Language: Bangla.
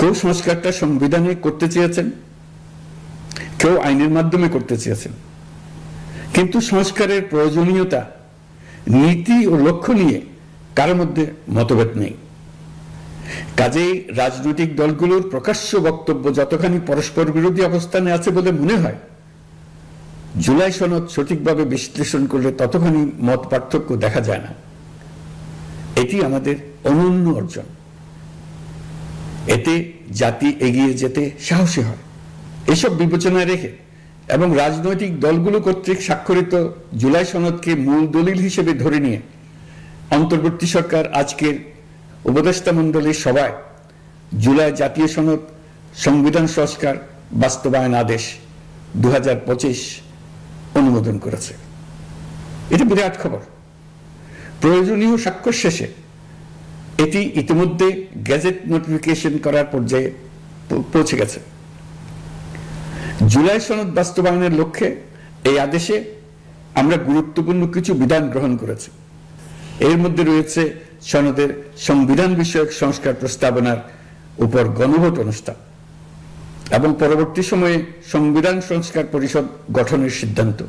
কেউ সংস্কারটা সংবিধানে করতে চেয়েছেন, কেউ আইনের মাধ্যমে করতে চেয়েছেন, কিন্তু সংস্কারের প্রয়োজনীয়তা, নীতি ও লক্ষ্য নিয়ে কারোর মধ্যে মতভেদ নেই। কাজেই রাজনৈতিক দলগুলোর প্রকাশ্য বক্তব্য যতখানি পরস্পর বিরোধী অবস্থানে আছে বলে মনে হয়, জুলাই সনদ সঠিকভাবে বিশ্লেষণ করলে ততখানি মত পার্থক্য দেখা যায় না। এটি আমাদের অনন্য অর্জন। এতে জাতি এগিয়ে যেতে সাহসী হয়। এসব বিবেচনায় রেখে এবং রাজনৈতিক দলগুলো কর্তৃক স্বাক্ষরিত জুলাই সনদকে মূল দলিল হিসেবে ধরে নিয়ে অন্তর্বর্তী সরকার আজকের উপদেষ্টা মণ্ডলীর সভায় জুলাই জাতীয় সনদ সংবিধান সংস্কার বাস্তবায়ন আদেশ 2025 অনুমোদন করেছে। এটা বিরাট খবর। প্রয়োজনীয় স্বাক্ষর শেষে এটি ইতিমধ্যে গেজেট নোটিফিকেশন করার পর্যায়ে পৌঁছে গেছে। জুলাই সনদ বাস্তবায়নের লক্ষ্যে এই আদেশে আমরা গুরুত্বপূর্ণ কিছু বিধান গ্রহণ করেছি। এর মধ্যে রয়েছে সনদের সংবিধান বিষয়ক সংস্কার প্রস্তাবনার উপর গণভোট অনুষ্ঠান এবং পরবর্তী সময়ে সংবিধান সংস্কার পরিষদ গঠনের সিদ্ধান্ত।